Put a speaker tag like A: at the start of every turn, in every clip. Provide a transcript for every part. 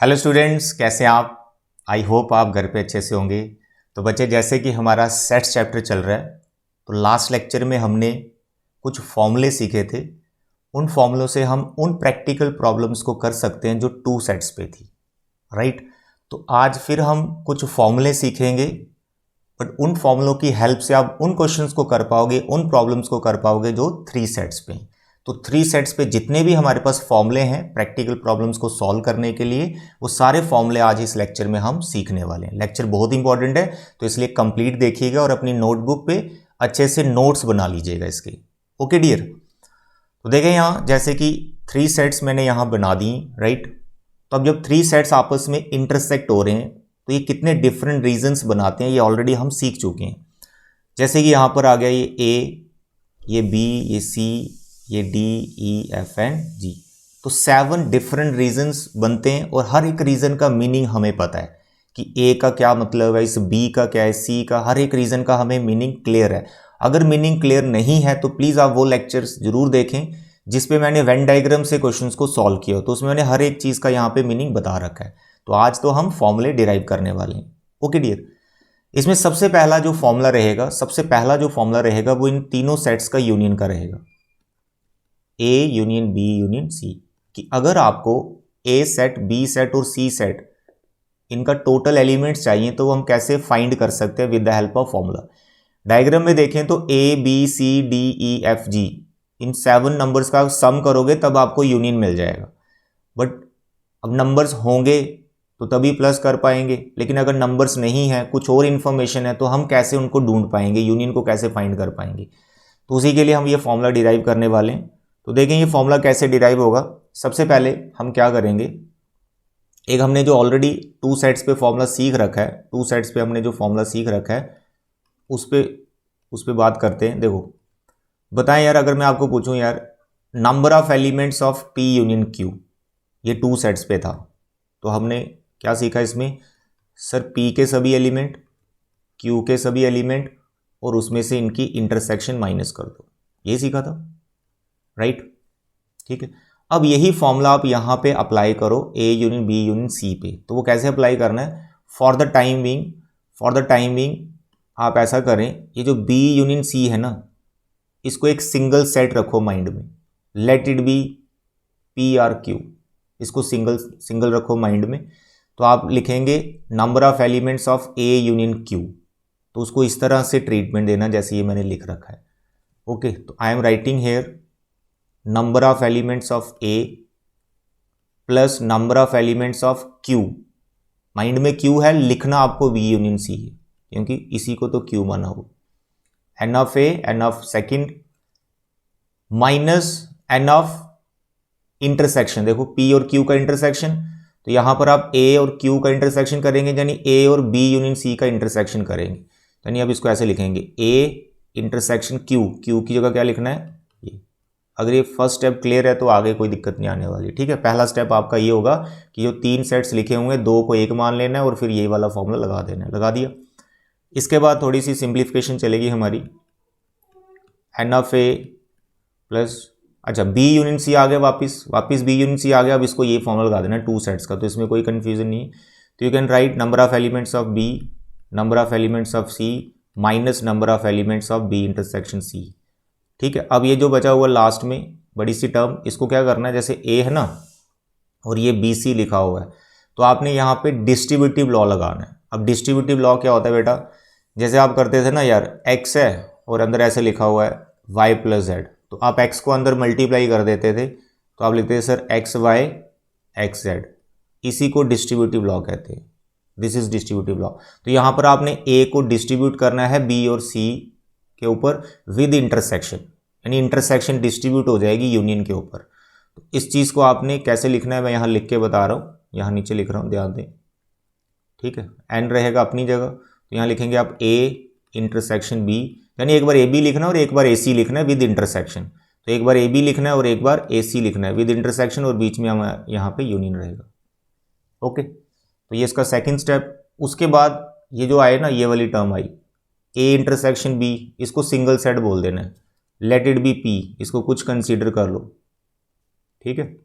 A: Hello students, कैसे हैं आप। आई होप आप घर पे अच्छे से होंगे। तो बच्चे, जैसे कि हमारा सेट्स चैप्टर चल रहा है, तो लास्ट लेक्चर में हमने कुछ फॉर्मूले सीखे थे। उन फॉर्मूलों से हम उन प्रैक्टिकल प्रॉब्लम्स को कर सकते हैं जो टू सेट्स पे थी, राइट। तो आज फिर हम कुछ फॉर्मूले सीखेंगे, बट उन फॉर्मूलों की हेल्प से आप उन क्वेश्चंस को कर पाओगे, उन प्रॉब्लम्स को कर पाओगे जो थ्री सेट्स पे हैं। तो थ्री सेट्स पे जितने भी हमारे पास फॉर्मूले हैं प्रैक्टिकल प्रॉब्लम्स को सॉल्व करने के लिए, वो सारे फॉर्मूले आज इस लेक्चर में हम सीखने वाले हैं। लेक्चर बहुत इंपॉर्टेंट है, तो इसलिए कंप्लीट देखिएगा और अपनी नोटबुक पे अच्छे से नोट्स बना लीजिएगा इसके। Okay dear. तो देखें यहाँ, जैसे कि थ्री सेट्स मैंने यहाँ बना दी, राइट। तो अब जब थ्री सेट्स आपस में इंटरसेक्ट हो रहे हैं तो ये कितने डिफरेंट रीजन्स बनाते हैं, ये ऑलरेडी हम सीख चुके हैं। जैसे कि यहाँ पर आ गया ये ए, ये बी, ये सी, ये डी, ई, एफ एंड जी। तो 7 डिफरेंट रीजन्स बनते हैं और हर एक रीजन का मीनिंग हमें पता है कि ए का क्या मतलब है, इस बी का क्या है, सी का, हर एक रीजन का हमें मीनिंग क्लियर है। अगर मीनिंग क्लियर नहीं है तो प्लीज़ आप वो लेक्चर्स जरूर देखें जिसपे मैंने वेन डायग्राम से क्वेश्चंस को सॉल्व किया हो, तो उसमें मैंने हर एक चीज़ का यहाँ पे मीनिंग बता रखा है। तो आज तो हम फॉर्मूले डिराइव करने वाले हैं। Okay dear. इसमें सबसे पहला जो फॉर्मूला रहेगा वो इन तीनों सेट्स का यूनियन का रहेगा, A union B union C. कि अगर आपको ए सेट, बी सेट और सी सेट इनका टोटल एलिमेंट्स चाहिए तो वो हम कैसे फाइंड कर सकते हैं with the help of formula. Diagram में देखें तो A B C D E F G, इन 7 नंबर्स का सम करोगे तब आपको यूनियन मिल जाएगा। बट अब नंबर्स होंगे तो तभी प्लस कर पाएंगे, लेकिन अगर नंबर्स नहीं है, कुछ और इन्फॉर्मेशन है, तो हम कैसे उनको ढूंढ पाएंगे, यूनियन को कैसे फाइंड कर पाएंगे। तो उसी के लिए हम ये फॉर्मूला डिराइव करने वाले हैं। तो देखें ये फॉर्मूला कैसे डिराइव होगा। सबसे पहले हम क्या करेंगे, एक हमने जो ऑलरेडी टू सेट्स पे फॉर्मूला सीख रखा है, टू सेट्स पे हमने जो फॉर्मूला सीख रखा है उस पे बात करते हैं। देखो बताएं यार, अगर मैं आपको पूछूं यार number of elements of P union Q, ये टू सेट्स पे था, तो हमने क्या सीखा इसमें, सर पी के सभी एलिमेंट, क्यू के सभी एलिमेंट और उसमें से इनकी इंटरसेक्शन माइनस कर दो, ये सीखा था, राइट। ठीक है। अब यही फॉर्मूला आप यहाँ पे अप्लाई करो A union B union C पे। तो वो कैसे अप्लाई करना है, फॉर द टाइम बिंग आप ऐसा करें, ये जो बी यूनियन सी है ना, इसको एक सिंगल सेट रखो माइंड में, let it be P R Q, इसको सिंगल रखो माइंड में। तो आप लिखेंगे number of elements of A union Q, तो उसको इस तरह से ट्रीटमेंट देना जैसे ये मैंने लिख रखा है। ओके, तो I am writing here number of elements of A plus number of elements of Q. Mind में क्यू है, लिखना आपको बी यूनियन सी है क्योंकि इसी को तो क्यू माना हो। N of A, n of second minus n of intersection. देखो पी और क्यू का इंटरसेक्शन, तो यहां पर आप ए और क्यू का इंटरसेक्शन करेंगे, यानी ए और बी यूनियन सी का इंटरसेक्शन करेंगे। यानी अब इसको ऐसे लिखेंगे ए इंटरसेक्शन क्यू, क्यू की जगह क्या लिखना है ये। अगर ये फर्स्ट स्टेप क्लियर है तो आगे कोई दिक्कत नहीं आने वाली। ठीक है, पहला स्टेप आपका ये होगा कि जो 3 सेट्स लिखे होंगे 2 को 1 मान लेना है और फिर ये वाला फॉर्मूला लगा देना है। लगा दिया। इसके बाद थोड़ी सी सिंप्लीफिकेशन चलेगी हमारी, एन ऑफ ए प्लस, अच्छा बी यूनियन सी आ गया, वापस बी यूनियन सी आ गया। अब इसको ये फॉर्मूला लगा देना है टू सेट्स का, तो इसमें कोई कंफ्यूजन नहीं है। तो you can write number of elements of B, number of elements of C minus number of elements of B intersection C. ठीक है। अब ये जो बचा हुआ लास्ट में बड़ी सी टर्म, इसको क्या करना है, जैसे ए है ना और ये बी सी लिखा हुआ है, तो आपने यहाँ पे डिस्ट्रीब्यूटिव लॉ लगाना है। अब डिस्ट्रीब्यूटिव लॉ क्या होता है बेटा, जैसे आप करते थे ना यार, एक्स है और अंदर ऐसे लिखा हुआ है वाई प्लस जेड, तो आप x को अंदर मल्टीप्लाई कर देते थे, तो आप लिखते थे sir X Y X Z. इसी को डिस्ट्रीब्यूटिव लॉ कहते हैं, दिस इज डिस्ट्रीब्यूटिव लॉ। तो यहाँ पर आपने a को डिस्ट्रीब्यूट करना है b और c के ऊपर विद इंटरसेक्शन, यानी इंटरसेक्शन डिस्ट्रीब्यूट हो जाएगी यूनियन के ऊपर। तो इस चीज़ को आपने कैसे लिखना है मैं यहाँ लिख के बता रहा हूँ, यहाँ नीचे लिख रहा हूँ, ध्यान दें। ठीक है, एन रहेगा अपनी जगह, तो यहाँ लिखेंगे आप a इंटरसेक्शन b, यानी एक बार ए बी लिखना है और एक बार ए सी लिखना है विद इंटरसेक्शन। तो एक बार ए बी लिखना है और एक बार ए सी लिखना है विद इंटरसेक्शन, और बीच में हम यहाँ पे यूनियन रहेगा। ओके, तो ये इसका सेकंड स्टेप। उसके बाद ये जो आए ना, ये वाली टर्म आई ए इंटरसेक्शन बी, इसको सिंगल सेट बोल देना है, लेट इट बी पी, इसको कुछ कंसीडर कर लो। ठीक है,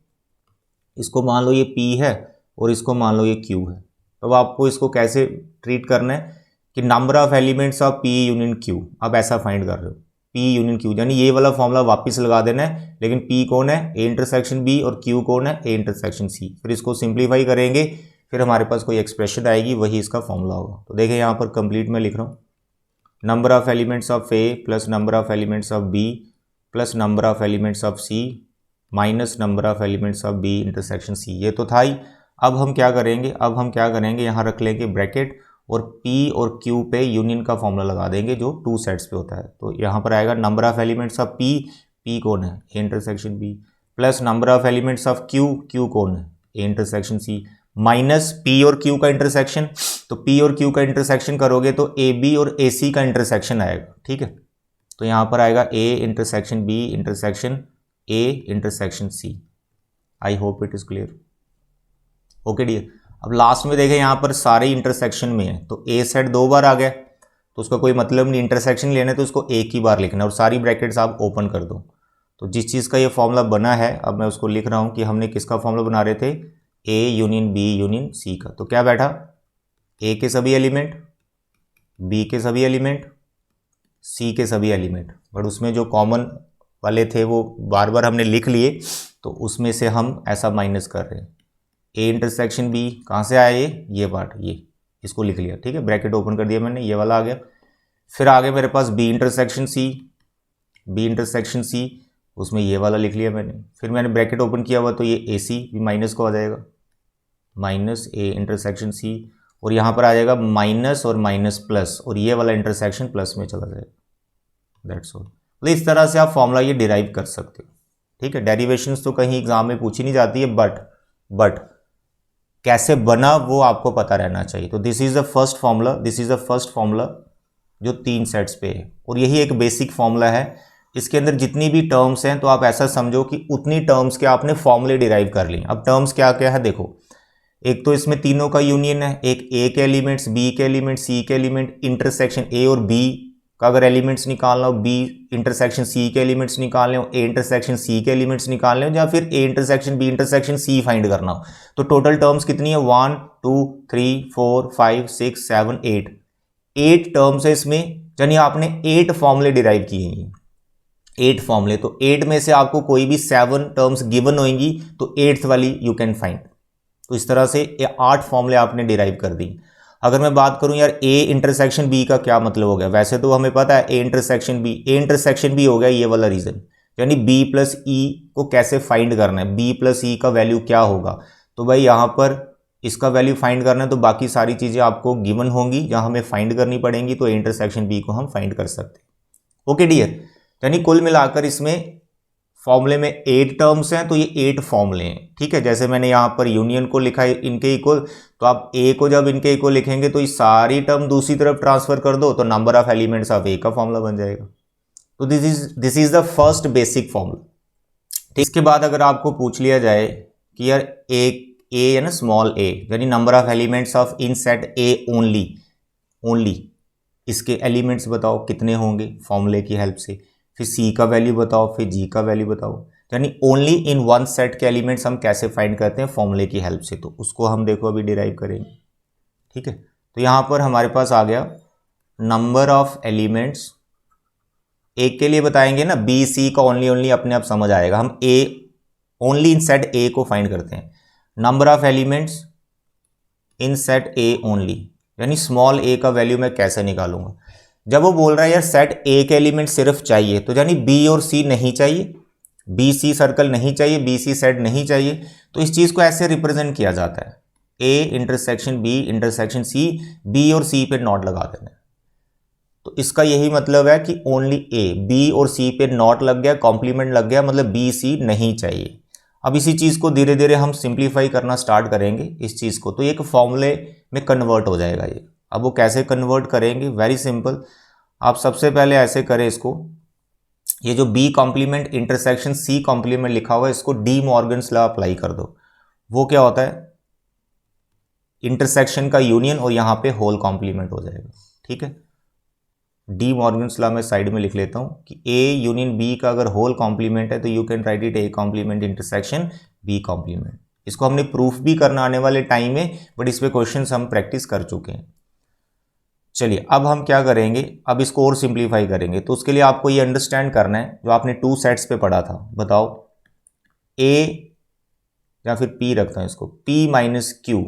A: इसको मान लो ये पी है और इसको मान लो ये Q है। तो अब आपको इसको कैसे ट्रीट करना है कि number of elements of P union Q, आप ऐसा फाइंड कर रहे हो P यूनियन Q, यानी ये वाला फॉर्मूला वापस लगा देना है, लेकिन P कौन है, A इंटरसेक्शन B, और Q कौन है, A इंटरसेक्शन C। फिर इसको सिंप्लीफाई करेंगे, फिर हमारे पास कोई एक्सप्रेशन आएगी, वही इसका फॉर्मूला होगा। तो देखिए यहाँ पर कंप्लीट मैं लिख रहा हूँ, number of elements of A plus number of elements of B plus number of elements of C minus number of elements of B intersection C। ये तो था ही। अब हम क्या करेंगे, यहाँ रख लेंगे ब्रैकेट और P और Q पे यूनियन का फॉर्मूला लगा देंगे जो टू सेट्स पे होता है। तो यहाँ पर आएगा number of elements of P कौन है, A intersection B, plus number of elements of Q कौन है, A intersection C, minus P और Q का इंटरसेक्शन। तो P और Q का इंटरसेक्शन करोगे तो AB और AC का इंटरसेक्शन आएगा, ठीक है। तो यहाँ पर आएगा A intersection B intersection A intersection C। I hope it is clear. Okay dear, अब लास्ट में देखें यहाँ पर सारे इंटरसेक्शन में है, तो A सेट 2 बार आ गया तो उसका कोई मतलब नहीं, इंटरसेक्शन लेने तो उसको एक ही बार लिखना है, और सारी ब्रैकेट्स आप ओपन कर दो। तो जिस चीज़ का ये फॉर्मूला बना है, अब मैं उसको लिख रहा हूँ कि हमने किसका फॉर्मूला बना रहे थे, A union B union C का। तो क्या बैठा, A के सभी एलिमेंट, B के सभी एलिमेंट, C के सभी एलिमेंट, बट उसमें जो कॉमन वाले थे वो बार बार हमने लिख लिए, तो उसमें से हम ऐसा माइनस कर रहे हैं। A इंटरसेक्शन B कहाँ से आया, ये पार्ट, ये इसको लिख लिया, ठीक है, ब्रैकेट ओपन कर दिया मैंने, ये वाला आ गया। फिर आगे मेरे पास B इंटरसेक्शन C, उसमें ये वाला लिख लिया मैंने। फिर मैंने ब्रैकेट ओपन किया हुआ, तो ये AC भी माइनस को आ जाएगा, माइनस A इंटरसेक्शन C, और यहाँ पर आ जाएगा माइनस और माइनस प्लस, और ये वाला इंटरसेक्शन प्लस में चला जाएगा। That's all. तो इस तरह से आप फॉर्मूला ये डिराइव कर सकते हो, ठीक है। डेरिवेशंस तो कहीं एग्जाम में पूछी नहीं जाती है, बट कैसे बना वो आपको पता रहना चाहिए। तो this is the first formula जो 3 सेट्स पे है, और यही एक बेसिक फॉर्मूला है। इसके अंदर जितनी भी टर्म्स हैं, तो आप ऐसा समझो कि उतनी टर्म्स के आपने फॉर्मूले डिराइव कर लिए। अब टर्म्स क्या क्या है देखो, एक तो इसमें तीनों का यूनियन है, एक A के एलिमेंट्स, B के एलिमेंट, C के एलिमेंट, इंटरसेक्शन A और B का अगर एलिमेंट्स निकालना हो, B इंटरसेक्शन C के एलिमेंट्स निकालने हो, A इंटरसेक्शन C के एलिमेंट्स निकालने हो, या फिर A intersection B intersection C find करना हो। तो टोटल टर्म्स कितनी है, 1 2 3 4 5 6 7 8 टर्म्स है इसमें, यानी आपने 8 फॉर्मूले डिराइव किए हैं, 8 फॉर्मूले। तो 8 में से आपको कोई भी 7 टर्म्स गिवन होंगी, तो 8th वाली यू कैन फाइंड। तो इस तरह से 8 फॉर्मूले आपने डिराइव कर दी। अगर मैं बात करूं यार A इंटरसेक्शन B का क्या मतलब हो गया, वैसे तो हमें पता है A इंटरसेक्शन B हो गया ये वाला रीजन, यानी B प्लस E को कैसे फाइंड करना है, B प्लस E का वैल्यू क्या होगा। तो भाई यहाँ पर इसका वैल्यू फाइंड करना है, तो बाकी सारी चीज़ें आपको गिवन होंगी, जहाँ हमें फाइंड करनी पड़ेंगी, तो A इंटरसेक्शन B को हम फाइंड कर सकते हैं। ओके डियर, यानी कुल मिलाकर इसमें फॉर्मूले में 8 टर्म्स हैं, तो ये 8 फॉर्मूले हैं, ठीक है। जैसे मैंने यहाँ पर यूनियन को लिखा है इनके इक्वल, तो आप A को जब इनके इक्वल लिखेंगे तो ये सारी टर्म दूसरी तरफ ट्रांसफर कर दो, तो number of elements of A का फॉर्मूला बन जाएगा। तो this is the first basic formula. इसके बाद अगर आपको पूछ लिया जाए कि यार A है ना, स्मॉल a, यानी number of elements of in set A only, इसके एलिमेंट्स बताओ कितने होंगे फॉर्मूले की हेल्प से, फिर C का वैल्यू बताओ, फिर G का वैल्यू बताओ, यानी ओनली इन वन सेट के एलिमेंट्स हम कैसे फाइंड करते हैं फॉर्मूले की हेल्प से। तो उसको हम देखो अभी डिराइव करेंगे, ठीक है। तो यहाँ पर हमारे पास आ गया नंबर ऑफ एलिमेंट्स, एक के लिए बताएंगे ना, B C का ओनली अपने आप समझ आएगा, हम A only in set A को फाइंड करते हैं। Number of elements in set A only, यानी स्मॉल a का वैल्यू मैं कैसे निकालूंगा। जब वो बोल रहा है यार सेट A के एलिमेंट सिर्फ चाहिए, तो यानी B और C नहीं चाहिए, बी सी सर्कल नहीं चाहिए, बी सी सेट नहीं चाहिए, तो इस चीज़ को ऐसे रिप्रेजेंट किया जाता है, A intersection B intersection C, B और C पे नॉट लगा देना है। तो इसका यही मतलब है कि ओनली A, B और C पे नॉट लग गया, कॉम्प्लीमेंट लग गया, मतलब B C नहीं चाहिए। अब इसी चीज़ को धीरे धीरे हम सिंप्लीफाई करना स्टार्ट करेंगे इस चीज़ को, तो एक फॉर्मूले में कन्वर्ट हो जाएगा ये। अब वो कैसे कन्वर्ट करेंगे, वेरी सिंपल, आप सबसे पहले ऐसे करें इसको, ये जो B complement intersection C complement लिखा हुआ है, इसको डी मॉर्गन्स लॉ अप्लाई कर दो। वो क्या होता है, इंटरसेक्शन का यूनियन और यहाँ पे होल कॉम्प्लीमेंट हो जाएगा, ठीक है। डी मॉर्गन्स लॉ में साइड में लिख लेता हूँ कि A यूनियन B का अगर होल कॉम्प्लीमेंट है तो you can write it A complement intersection B complement. इसको हमने प्रूफ भी करना आने वाले टाइम में, बट इस पे क्वेश्चंस हम प्रैक्टिस कर चुके हैं। चलिए अब हम क्या करेंगे, अब इसको और सिंप्लीफाई करेंगे। तो उसके लिए आपको ये अंडरस्टैंड करना है जो आपने 2 सेट्स पे पढ़ा था। बताओ ए या फिर पी रखता हूं इसको, P minus Q.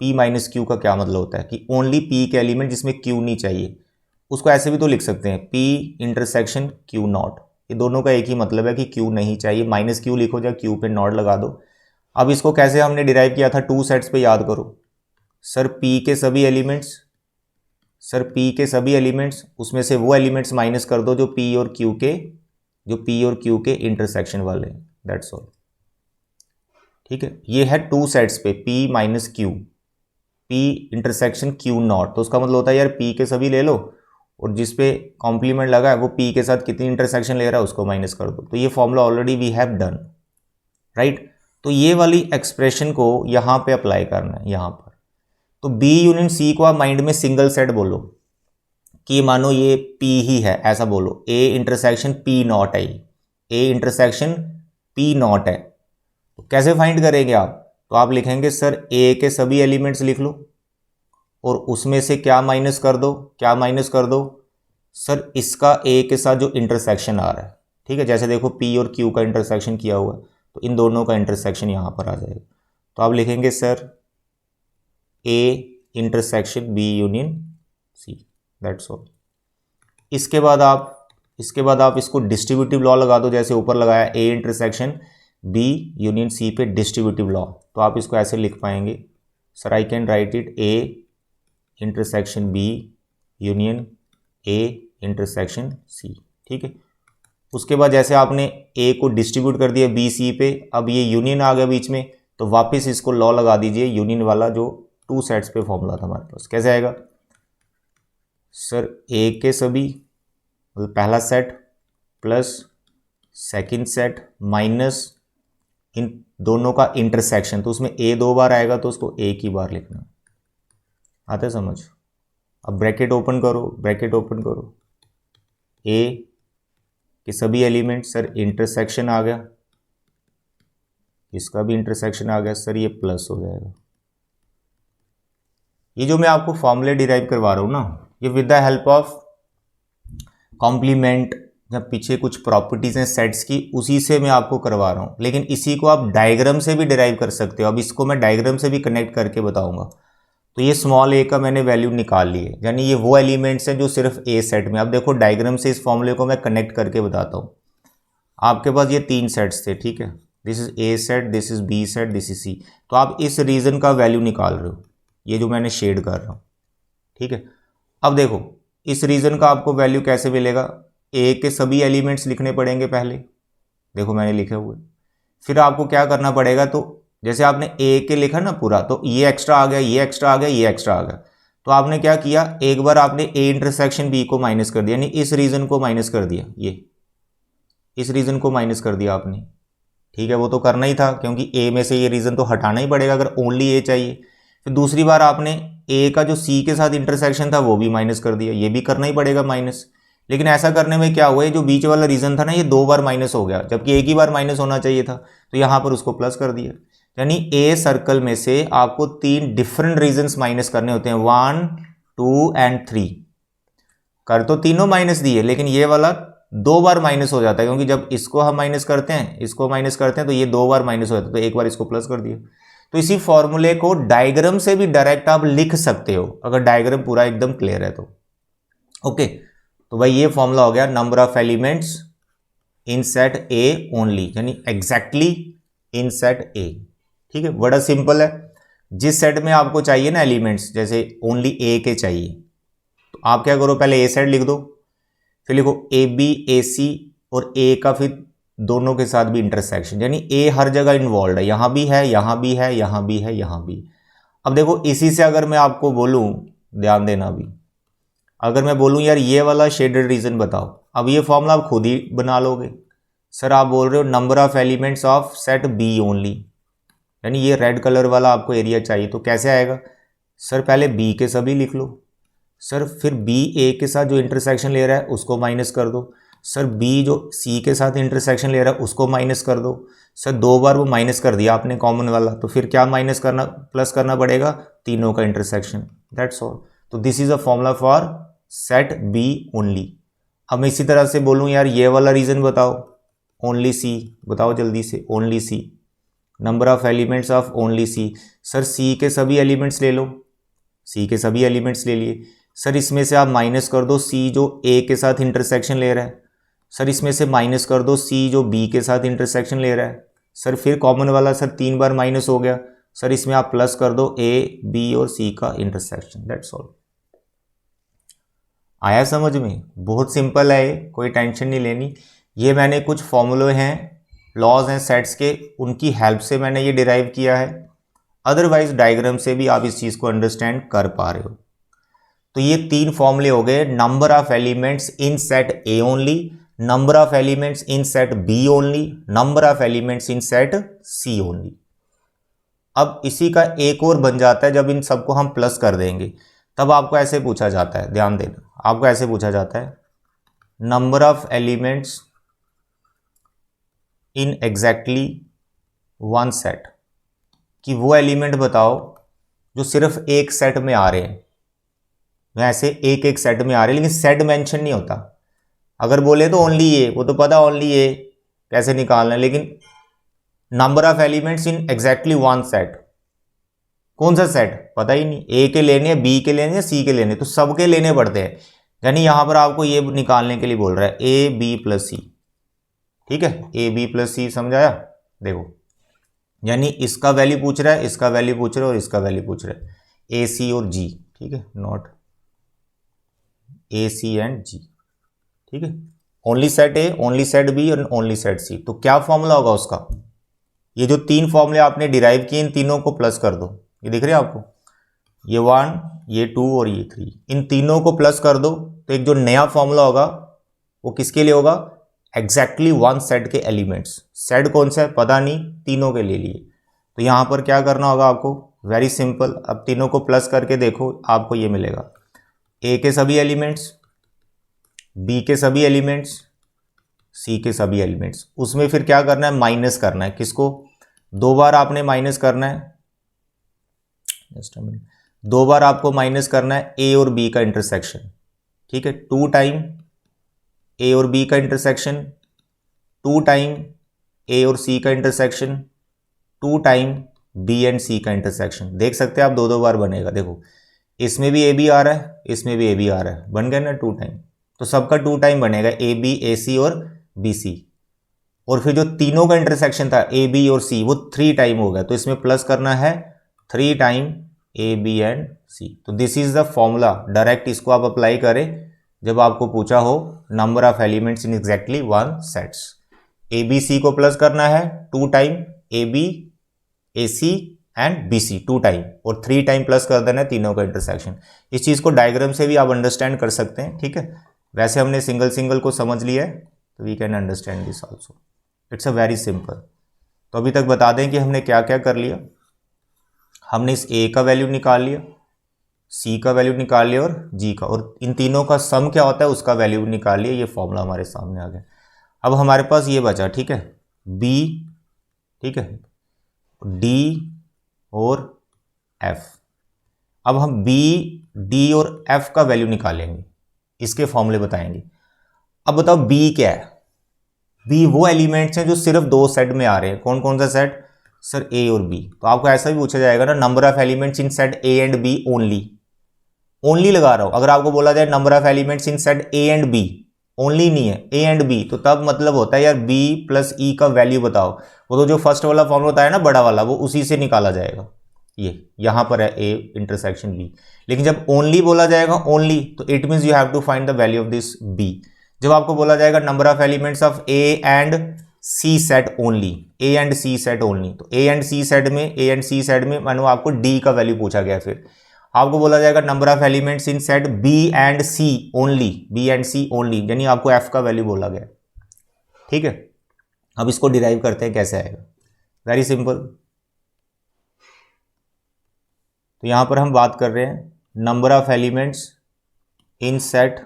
A: P minus Q का क्या मतलब होता है कि ओनली पी के एलिमेंट जिसमें क्यू नहीं चाहिए, उसको ऐसे भी तो लिख सकते हैं पी इंटरसेक्शन क्यू नॉट। ये दोनों का एक ही मतलब है कि क्यू नहीं चाहिए, माइनस क्यू लिखो या क्यू पे नॉट लगा दो। अब इसको कैसे हमने डिराइव किया था 2 सेट्स पे, याद करो। सर पी के सभी एलिमेंट्स, सर पी के सभी एलिमेंट्स, उसमें से वो एलिमेंट्स माइनस कर दो जो पी और क्यू के इंटरसेक्शन वाले हैं, दैट्स ऑल। ठीक है, ये है 2 सेट्स पे P minus Q, P intersection Q not. तो उसका मतलब होता है यार पी के सभी ले लो और जिस पे कॉम्प्लीमेंट लगा है वो पी के साथ कितनी इंटरसेक्शन ले रहा है उसको माइनस कर दो। तो ये formula already we have done, right. तो ये वाली एक्सप्रेशन को यहां पे अप्लाई करना है यहां पर। तो बी यूनियन सी को आप माइंड में सिंगल सेट बोलो कि मानो ये पी ही है, ऐसा बोलो ए इंटरसेक्शन पी नॉट है, ए इंटरसेक्शन पी नॉट है। तो कैसे फाइंड करेंगे आप, तो आप लिखेंगे सर ए के सभी एलिमेंट्स लिख लो और उसमें से क्या माइनस कर दो, क्या माइनस कर दो, सर इसका ए के साथ जो इंटरसेक्शन आ रहा है। ठीक है, जैसे देखो पी और क्यू का इंटरसेक्शन किया हुआ है तो इन दोनों का इंटरसेक्शन यहां पर आ जाएगा। तो आप लिखेंगे sir A intersection B union C, that's all. इसके बाद आप इसको डिस्ट्रीब्यूटिव लॉ लगा दो, जैसे ऊपर लगाया A intersection B union C पे डिस्ट्रीब्यूटिव लॉ। तो आप इसको ऐसे लिख पाएंगे sir I can write it A intersection B union A intersection C. ठीक है, उसके बाद जैसे आपने ए को डिस्ट्रीब्यूट कर दिया बी सी पे, अब ये यूनियन आ गया बीच में, तो वापस इसको लॉ लगा दीजिए यूनियन वाला जो 2 सेट्स पे फॉर्मूला था हमारे पास। कैसे आएगा सर ए के सभी मतलब पहला set plus second set minus इन दोनों का इंटरसेक्शन। तो उसमें ए 2 बार आएगा तो उसको एक ही बार लिखना, आता है समझ। अब ब्रैकेट ओपन करो, ए कि सभी एलिमेंट, सर इंटरसेक्शन आ गया, इसका भी इंटरसेक्शन आ गया, सर ये प्लस हो जाएगा। ये जो मैं आपको फॉर्मूले डिराइव करवा रहा हूं ना, ये with the help of complement या पीछे कुछ प्रॉपर्टीज हैं सेट्स की, उसी से मैं आपको करवा रहा हूं। लेकिन इसी को आप डायग्राम से भी डिराइव कर सकते हो। अब इसको मैं डायग्राम से भी कनेक्ट करके बताऊंगा। तो ये स्मॉल ए का मैंने वैल्यू निकाल ली है, यानी ये वो एलिमेंट्स हैं जो सिर्फ ए सेट में। अब देखो डायग्राम से इस फॉर्मूले को मैं कनेक्ट करके बताता हूँ। आपके पास ये 3 सेट्स थे, ठीक है, this is A set, this is B set, this is C. तो आप इस रीजन का वैल्यू निकाल रहे हो, ये जो मैंने शेड कर रहा हूँ। ठीक है, अब देखो इस रीजन का आपको वैल्यू कैसे मिलेगा, ए के सभी एलिमेंट्स लिखने पड़ेंगे पहले, देखो मैंने लिखे हुए। फिर आपको क्या करना पड़ेगा, तो जैसे आपने ए के लिखा ना पूरा, तो ये एक्स्ट्रा आ गया, ये एक्स्ट्रा आ गया, ये एक्स्ट्रा आ गया। तो आपने क्या किया, एक बार आपने ए इंटरसेक्शन बी को माइनस कर दिया, यानी इस रीजन को माइनस कर दिया, ये इस रीजन को माइनस कर दिया आपने। ठीक है, वो तो करना ही था क्योंकि ए में से ये रीजन तो हटाना ही पड़ेगा अगर ओनली ए चाहिए। फिर दूसरी बार आपने ए का जो सी के साथ इंटरसेक्शन था वो भी माइनस कर दिया, ये भी करना ही पड़ेगा माइनस। लेकिन ऐसा करने में क्या हुआ, जो बीच वाला रीजन था ना, ये 2 बार माइनस हो गया, जबकि एक ही बार माइनस होना चाहिए था। तो यहां पर उसको प्लस कर दिया। यानी ए सर्कल में से आपको 3 डिफरेंट रीजन्स माइनस करने होते हैं, 1, 2 एंड 3। कर तो तीनों माइनस दिए, लेकिन ये वाला 2 बार माइनस हो जाता है, क्योंकि जब इसको हम माइनस करते हैं, इसको माइनस करते हैं, तो ये 2 बार माइनस हो जाता है, तो एक बार इसको प्लस कर दिया। तो इसी फॉर्मूले को डायग्राम से भी डायरेक्ट आप लिख सकते हो, अगर डायग्राम पूरा एकदम क्लियर है तो। ओके, तो भाई ये फॉर्मूला हो गया number of elements in set A only, यानी एग्जैक्टली इन सेट ए। ठीक है, बड़ा सिंपल है। जिस सेट में आपको चाहिए ना एलिमेंट्स, जैसे ओनली ए के चाहिए, तो आप क्या करो, पहले ए सेट लिख दो, फिर लिखो ए बी ए सी, और ए का फिर दोनों के साथ भी इंटरसेक्शन, यानी ए हर जगह इन्वॉल्व है, यहां भी है, यहां भी है, यहां भी है, यहां भी। अब देखो इसी से अगर मैं आपको बोलूं, ध्यान देना अभी, अगर मैं बोलूं यार ये वाला शेडेड रीजन बताओ, अब ये फॉर्मूला आप खुद ही बना लोगे। सर आप बोल रहे हो number of elements of set B only, यानी ये रेड कलर वाला आपको एरिया चाहिए, तो कैसे आएगा, सर पहले बी के सभी लिख लो, सर फिर बी ए के साथ जो इंटरसेक्शन ले रहा है उसको माइनस कर दो। सर बी जो सी के साथ इंटरसेक्शन ले रहा है उसको माइनस कर दो। सर 2 बार वो माइनस कर दिया आपने कॉमन वाला, तो फिर क्या माइनस करना प्लस करना पड़ेगा, तीनों का इंटरसेक्शन, दैट्स ऑल। तो this is a formula for set B only. अब मैं इसी तरह से बोलूँ यार ये वाला रीजन बताओ, ओनली सी, बताओ जल्दी से, only C, number of elements of only C. Sir C के सभी एलिमेंट्स ले लो, सी के सभी एलिमेंट्स ले लिए। सर इसमें से आप माइनस कर दो सी जो ए के साथ इंटरसेक्शन ले रहा है। सर इसमें से माइनस कर दो सी जो बी के साथ इंटरसेक्शन ले रहा है। सर फिर कॉमन वाला सर 3 बार माइनस हो गया। सर इसमें आप प्लस कर दो ए बी और सी का इंटरसेक्शन, दैट्स ऑल। आया समझ में? बहुत सिंपल है ये, कोई टेंशन नहीं लेनी। ये मैंने कुछ फॉर्मूले हैं, लॉज हैं सेट्स के, उनकी हेल्प से मैंने ये डिराइव किया है। अदरवाइज डायग्राम से भी आप इस चीज़ को अंडरस्टैंड कर पा रहे हो। तो ये 3 फॉर्मूले हो गए, number of elements in set A only, number of elements in set B only, number of elements in set C only. अब इसी का एक और बन जाता है जब इन सबको हम प्लस कर देंगे, तब आपको ऐसे पूछा जाता है, ध्यान देना, आपको ऐसे पूछा जाता है number of elements in exactly one set, कि वो एलिमेंट बताओ जो सिर्फ एक सेट में आ रहे हैं। वैसे एक एक सेट में आ रहे हैं लेकिन सेट मेंशन नहीं होता। अगर बोले तो ओनली ए, वो तो पता ओनली ए कैसे निकालना है, लेकिन number of elements in exactly one set, कौन सा सेट पता ही नहीं, ए के लेने हैं, बी के लेने हैं, सी के लेने, तो सबके लेने पड़ते हैं। यानी यहां पर आपको ये निकालने के लिए बोल रहा है ए बी प्लस सी, ठीक है, ए बी प्लस सी, समझाया? देखो यानी इसका वैल्यू पूछ रहा है, इसका वैल्यू पूछ रहा है और इसका वैल्यू पूछ रहा है, ए सी और जी, ठीक है, not a C and G, ठीक है, only set A, only set B और ओनली सेट सी। तो क्या फॉर्मूला होगा उसका, ये जो 3 फॉर्मूले आपने डिराइव किए इन तीनों को प्लस कर दो, ये दिख रहे हैं आपको, ये 1, ये 2 और ये 3, इन तीनों को प्लस कर दो, तो एक जो नया फॉर्मूला होगा वो किसके लिए होगा, एग्जैक्टली वन सेट के एलिमेंट्स। सेट कौन सा है पता नहीं, तीनों के ले लिए। तो यहां पर क्या करना होगा आपको, वेरी सिंपल, अब तीनों को प्लस करके देखो, आपको ये मिलेगा ए के सभी एलिमेंट्स, बी के सभी एलिमेंट्स, सी के सभी एलिमेंट्स। उसमें फिर क्या करना है, माइनस करना है, किसको, 2 बार आपने माइनस करना है, जस्ट अ मिनट, 2 बार आपको माइनस करना है ए और बी का इंटरसेक्शन, ठीक है, 2 टाइम ए और बी का इंटरसेक्शन, 2 टाइम ए और सी का इंटरसेक्शन, 2 टाइम बी एंड सी का इंटरसेक्शन। देख सकते हैं आप 2-2 बार बनेगा, देखो इसमें भी ए बी आ रहा है, इसमें भी ए बी आ रहा है, बन गया ना 2 टाइम, तो सबका 2 टाइम बनेगा, ए बी ए सी और बी सी। और फिर जो तीनों का इंटरसेक्शन था ए बी और सी, वो 3 टाइम हो गया, तो इसमें प्लस करना है 3 time A B and C. तो this is the formula, direct इसको आप अप्लाई करें जब आपको पूछा हो number of elements in exactly one sets. A B C को प्लस करना है 2 time A B A C and B C 2 time, और 3 टाइम प्लस कर देना है तीनों का इंटरसेक्शन। इस चीज़ को डायग्राम से भी आप अंडरस्टैंड कर सकते हैं, ठीक है, वैसे हमने सिंगल सिंगल को समझ लिया है, तो we can understand this also, it's a very simple. तो अभी तक बता दें कि हमने क्या क्या कर लिया। हमने इस ए का वैल्यू निकाल लिया, सी का वैल्यू निकाल लिया और जी का, और इन तीनों का सम क्या होता है उसका वैल्यू निकाल लिया, ये फॉर्मूला हमारे सामने आ गया। अब हमारे पास ये बचा, ठीक है, बी, ठीक है, डी और एफ। अब हम बी डी और एफ का वैल्यू निकालेंगे, इसके फॉर्मूले बताएंगे। अब बताओ बी क्या है, बी वो एलिमेंट्स हैं जो सिर्फ 2 सेट में आ रहे हैं, कौन कौन सा सेट, सर ए और बी। तो आपको ऐसा भी पूछा जाएगा ना, number of elements in set A and B only, only लगा रहा हूं। अगर आपको बोला जाए number of elements in set A and B, only नहीं है ए एंड बी, तो तब मतलब होता है यार बी प्लस ई का वैल्यू बताओ। वो तो जो फर्स्ट वाला फॉर्मूला होता है ना बड़ा वाला, वो उसी से निकाला जाएगा। ये यहां पर है ए इंटरसेक्शन बी, लेकिन जब ओनली बोला जाएगा ओनली, तो it means you have to find the value of this B. जब आपको बोला जाएगा number of elements of A and C set only, A and C set only, तो ए एंड सी सेट में, ए and C set में मानो आपको D का वैल्यू पूछा गया। फिर आपको बोला जाएगा number of elements in set B and C only, B and C only, यानी आपको एफ का वैल्यू बोला गया, ठीक है। अब इसको डिराइव करते हैं, कैसे आएगा, वेरी सिंपल। तो यहां पर हम बात कर रहे हैं number of elements in set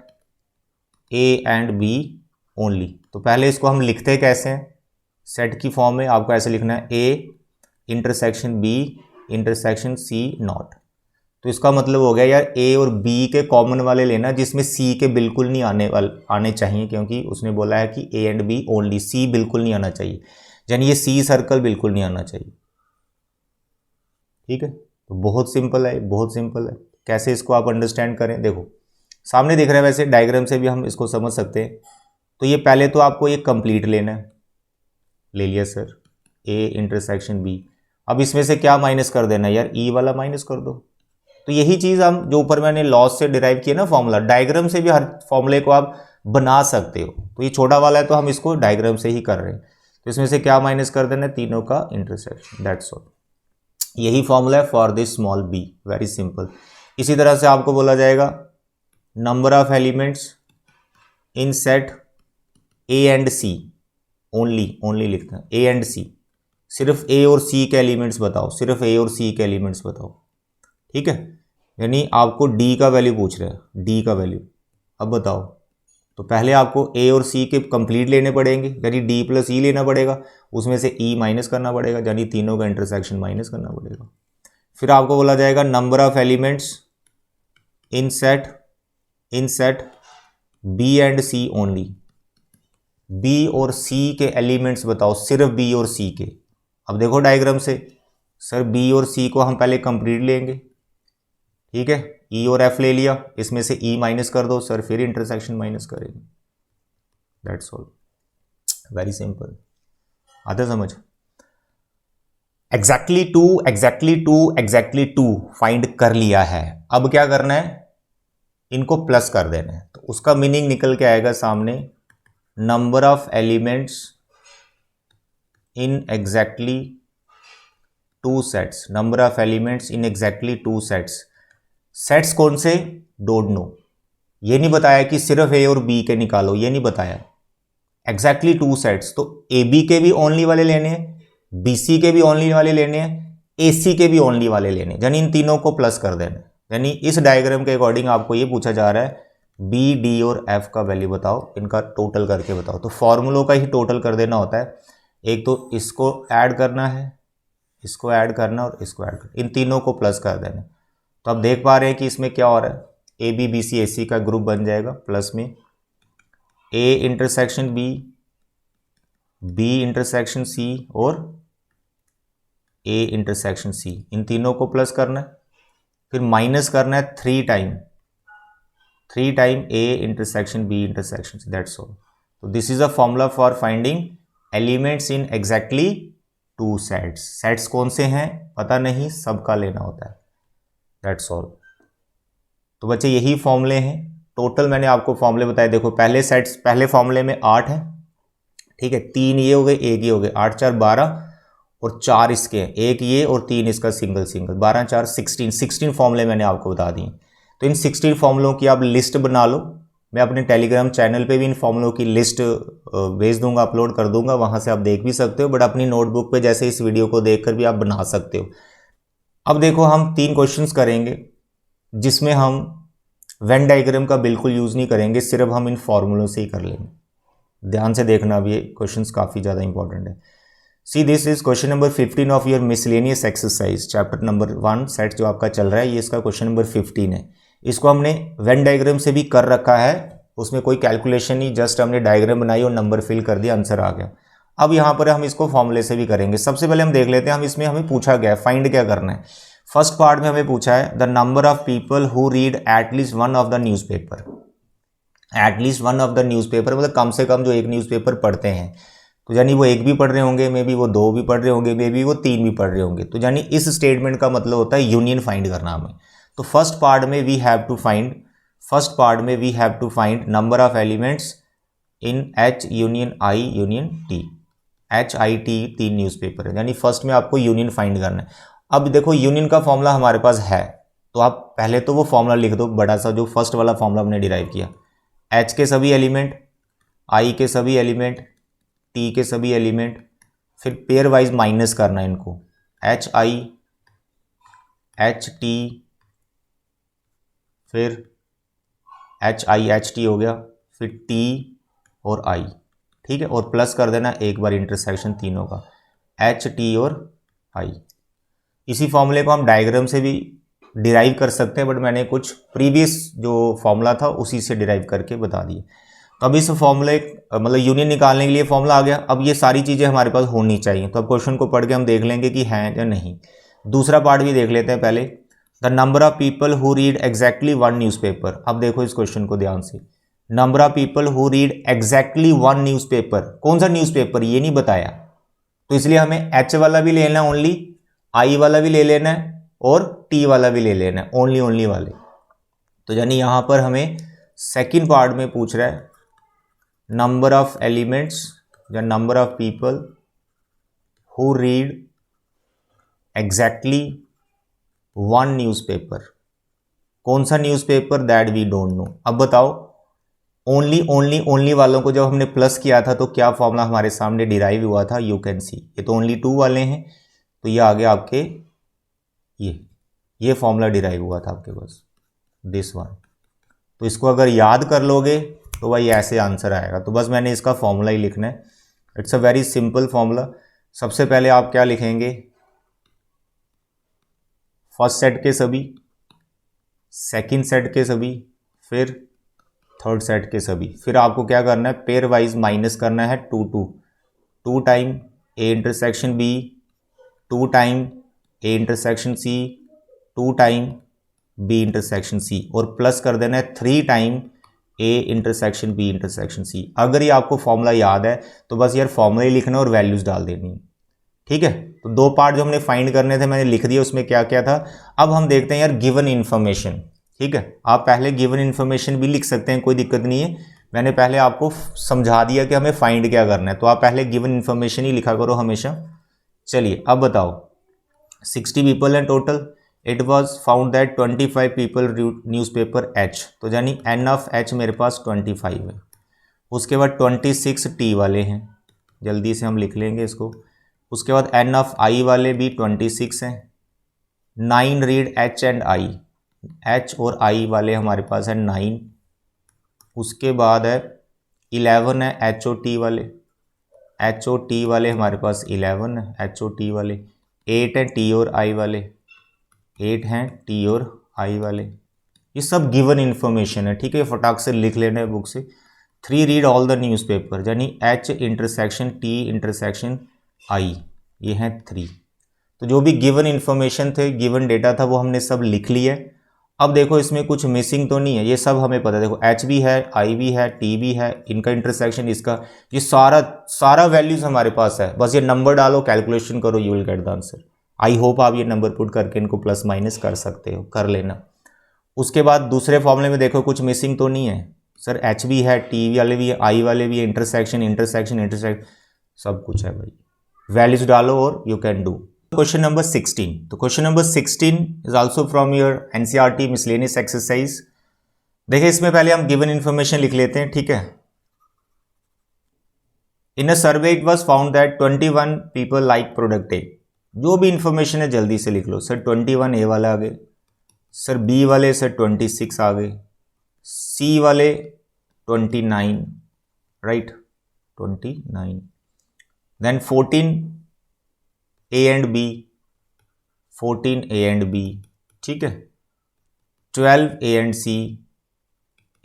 A: A and B only. तो पहले इसको हम लिखते कैसे हैं, सेट की फॉर्म में आपको ऐसे लिखना है A intersection B intersection C not. तो इसका मतलब हो गया यार ए और बी के कॉमन वाले लेना जिसमें सी के बिल्कुल नहीं आने चाहिए, क्योंकि उसने बोला है कि ए एंड बी ओनली, सी बिल्कुल नहीं आना चाहिए, यानी ये सी सर्कल बिल्कुल नहीं आना चाहिए। ठीक है, तो बहुत सिंपल है, बहुत सिंपल है। कैसे इसको आप अंडरस्टैंड करें, देखो सामने दिख रहा है, वैसे डायग्राम से भी हम इसको समझ सकते हैं। तो ये पहले तो आपको ये कंप्लीट लेना है, ले लिया सर, ए इंटरसेक्शन बी। अब इसमें से क्या माइनस कर देना है यार, ई वाला माइनस कर दो। तो यही चीज़ हम जो ऊपर मैंने लॉस से डिराइव किया ना फॉर्मूला, डायग्राम से भी हर फॉर्मूले को आप बना सकते हो। तो ये छोटा वाला है तो हम इसको डायग्राम से ही कर रहे हैं। तो इसमें से क्या माइनस कर देना है, तीनों का इंटरसेक्शन, दैट्स ऑल। यही फॉर्मूला है for this small B, very simple. इसी तरह से आपको बोला जाएगा number of elements in set A and C, only लिखना है ए एंड सी, सिर्फ ए और सी के एलिमेंट्स बताओ, सिर्फ ए और सी के एलिमेंट्स बताओ। ठीक है, यानी आपको डी का वैल्यू पूछ रहा है, डी का वैल्यू। अब बताओ, तो पहले आपको ए और सी के कंप्लीट लेने पड़ेंगे, यानी डी प्लस ई लेना पड़ेगा, उसमें से ई माइनस करना पड़ेगा, यानी तीनों का इंटरसेक्शन माइनस करना पड़ेगा। फिर आपको बोला जाएगा number of elements in set B and C only, B और सी के एलिमेंट्स बताओ, सिर्फ बी और सी के। अब देखो डायग्राम से, सर बी और सी को हम पहले कंप्लीट लेंगे, ठीक है, ई और एफ ले लिया, इसमें से ई माइनस कर दो सर, फिर इंटरसेक्शन माइनस करेंगे, दैट्स ऑल, वेरी सिंपल। आता समझ। एग्जैक्टली टू फाइंड कर लिया है। अब क्या करना है, इनको प्लस कर देना है। तो उसका मीनिंग निकल के आएगा सामने, number of elements in exactly two sets, number of elements in exactly two sets. Sets कौन से, डोंट नो, ये नहीं बताया कि सिर्फ ए और बी के निकालो, ये नहीं बताया। एग्जैक्टली टू सेट्स, तो ए बी के भी ओनली वाले लेने हैं, बी सी के भी ओनली वाले लेने हैं, ए सी के भी ओनली वाले लेने हैं, यानी इन तीनों को प्लस कर देना। यानी इस डायग्राम के अकॉर्डिंग आपको ये पूछा जा रहा है बी डी और एफ का वैल्यू बताओ, इनका टोटल करके बताओ। तो फॉर्मूलों का ही टोटल कर देना होता है, एक तो इसको ऐड करना है, इसको ऐड करना और इसको ऐड करना, इन तीनों को प्लस कर देना। तो आप देख पा रहे हैं कि इसमें क्या हो रहा है, ए बी बी सी ए सी का ग्रुप बन जाएगा, प्लस में A intersection B, B intersection C और ए इंटरसेक्शन सी, इन तीनों को प्लस करना है, फिर माइनस करना है three time A intersection B intersection C, that's all. तो this is a formula for finding elements in exactly two sets. Sets कौन से हैं पता नहीं, सबका लेना होता है, दैट्स ऑल। तो बच्चे यही फॉर्मूले हैं, टोटल मैंने आपको फॉर्मूले बताए। देखो पहले फॉर्मूले में 8 है, ठीक है, 3 ये हो गए, 1 ये हो गए, 8 4 12 और 4 इसके हैं, 1 ये और 3 इसका सिंगल, 12 4 16 फॉर्मूले मैंने आपको बता दिए। तो इन 16 फॉर्मूलों की आप लिस्ट बना लो, मैं अपने टेलीग्राम चैनल पे भी इन फॉर्मूलों की लिस्ट भेज दूंगा, अपलोड कर दूंगा, वहाँ से आप देख भी सकते हो, बट अपनी नोटबुक पे जैसे इस वीडियो को देखकर भी आप बना सकते हो। अब देखो हम 3 क्वेश्चंस करेंगे जिसमें हम वेन डायग्राम का बिल्कुल यूज़ नहीं करेंगे, सिर्फ हम इन फॉर्मूलों से ही कर लेंगे। ध्यान से देखना, अब ये क्वेश्चंस काफ़ी ज़्यादा इंपॉर्टेंट है। See this is question number 15 of your miscellaneous exercise, chapter number 1 set जो आपका चल रहा है, ये इसका क्वेश्चन नंबर 15 है। इसको हमने वेन डायग्राम से भी कर रखा है, उसमें कोई कैलकुलेशन नहीं, जस्ट हमने डायग्राम बनाई और नंबर फिल कर दिया, आंसर आ गया। अब यहाँ पर हम इसको फॉर्मूले से भी करेंगे। सबसे पहले हम देख लेते हैं, हम इसमें हमें पूछा गया है फाइंड क्या करना है। फर्स्ट पार्ट में हमें पूछा है the number of people who read at least one of the newspaper. At least one of the newspaper मतलब कम से कम जो एक न्यूज़पेपर पढ़ते हैं, तो यानी वो एक भी पढ़ रहे होंगे, मे बी वो 2 भी पढ़ रहे होंगे, मे बी वो 3 भी पढ़ रहे होंगे। तो यानी इस स्टेटमेंट का मतलब होता है यूनियन फाइंड करना हमें। तो फर्स्ट पार्ट में we have to find number of elements in H union I union T, H I T 3 newspaper है, यानी फर्स्ट में आपको यूनियन फाइंड करना है। अब देखो यूनियन का फॉर्मूला हमारे पास है, तो आप पहले तो वो फॉर्मूला लिख दो, बड़ा सा जो फर्स्ट वाला फॉर्मूला हमने डिराइव किया, एच के सभी एलिमेंट, आई के सभी एलिमेंट, टी के सभी एलिमेंट, फिर पेयर वाइज माइनस करना है इनको, एच आई एच टी, फिर एच आई एच टी हो गया, फिर टी और I, ठीक है, और प्लस कर देना एक बार इंटरसेक्शन तीनों का, H, T और I। इसी फॉर्मूले को हम डायग्राम से भी डिराइव कर सकते हैं, बट मैंने कुछ प्रीवियस जो फॉर्मूला था उसी से डिराइव करके बता दिए। तो अब इस फॉर्मूले मतलब यूनियन निकालने के लिए फॉर्मूला आ गया। अब ये सारी चीज़ें हमारे पास होनी चाहिए, तो अब क्वेश्चन को पढ़ के हम देख लेंगे कि हैं या नहीं। दूसरा पार्ट भी देख लेते हैं पहले। The number of people who read exactly one newspaper. अब देखो इस क्वेश्चन को ध्यान से, number of people who read exactly one newspaper, कौन सा न्यूज़पेपर ये नहीं बताया, तो इसलिए हमें H वाला भी लेना है ओनली, I वाला भी ले लेना है और T वाला भी ले लेना है, ओनली वाले। तो यानी यहां पर हमें सेकंड पार्ट में पूछ रहा है नंबर ऑफ एलिमेंट्स या number of people who read exactly one newspaper, कौन सा newspaper, that we don't know. अब बताओ ओनली वालों को जब हमने प्लस किया था तो क्या फॉर्मूला हमारे सामने डिराइव हुआ था, यू कैन सी। ये तो ओनली 2 वाले हैं, तो ये आ गया आपके ये फॉर्मूला डिराइव हुआ था आपके पास, दिस वन। तो इसको अगर याद कर लोगे तो भाई ऐसे आंसर आएगा। तो बस मैंने इसका फॉर्मूला ही लिखना है, it's a very simple formula. सबसे पहले आप क्या लिखेंगे, फर्स्ट सेट के सभी, सेकंड सेट के सभी, फिर थर्ड सेट के सभी। फिर आपको क्या करना है, पेयर वाइज माइनस करना है, 2 time A intersection B, 2 time A intersection C, 2 time B intersection C, और प्लस कर देना है 3 time A intersection B intersection C। अगर ये आपको फॉर्मूला याद है तो बस यार फॉर्मूला ही लिखना और वैल्यूज डाल देनी, ठीक है। तो 2 पार्ट जो हमने फाइंड करने थे मैंने लिख दिया, उसमें क्या क्या था। अब हम देखते हैं यार गिवन इन्फॉर्मेशन, ठीक है। आप पहले गिवन इन्फॉर्मेशन भी लिख सकते हैं, कोई दिक्कत नहीं है। मैंने पहले आपको समझा दिया कि हमें फाइंड क्या करना है, तो आप पहले गिवन इन्फॉर्मेशन ही लिखा करो हमेशा। चलिए अब बताओ, 60 पीपल हैं total, it was found that 25 people newspaper H, तो यानी N ऑफ H मेरे पास 25 है। उसके बाद 26 T वाले हैं, जल्दी से हम लिख लेंगे इसको। उसके बाद N ऑफ I वाले भी 26 हैं। 9 read H and I, H और I वाले हमारे पास है 9। उसके बाद है 11 है H और T वाले, H और T वाले हमारे पास 11 है, H और T वाले। 8 है T और I वाले, 8 हैं T और I वाले। ये सब गिवन इन्फॉर्मेशन है, ठीक है, फटाक से लिख लेना है बुक से। 3 रीड ऑल द न्यूज़पेपर, यानी H intersection T intersection I, ये हैं 3। तो जो भी गिवन इन्फॉर्मेशन थे, गिवन डेटा था, वो हमने सब लिख लिया है। अब देखो इसमें कुछ मिसिंग तो नहीं है, ये सब हमें पता है। देखो H भी है, I भी है, T भी है, इनका इंटरसेक्शन इसका, ये सारा वैल्यूज हमारे पास है। बस ये नंबर डालो, कैलकुलेशन करो, you will get the answer. I hope आप ये नंबर पुट करके इनको प्लस माइनस कर सकते हो, कर लेना। उसके बाद दूसरे फॉर्मूले में देखो कुछ मिसिंग तो नहीं है सर, H भी है, T वाले भी है, I वाले भी है, इंटरसेक्शन सब कुछ है भाई। वैल्यूज डालो और you can do. Question number 16, तो question number 16 is also from your NCERT miscellaneous exercise. देखिए इसमें पहले हम गिवन इंफॉर्मेशन लिख लेते हैं, ठीक है। In a survey it was found that 21 people like product A। जो भी इंफॉर्मेशन है जल्दी से लिख लो। सर 21 A वाले आ गए, सर B वाले सर 26 आ गए, C वाले 29, right 29, then 14 A and B, 14 A and B, ठीक है। 12 A and C,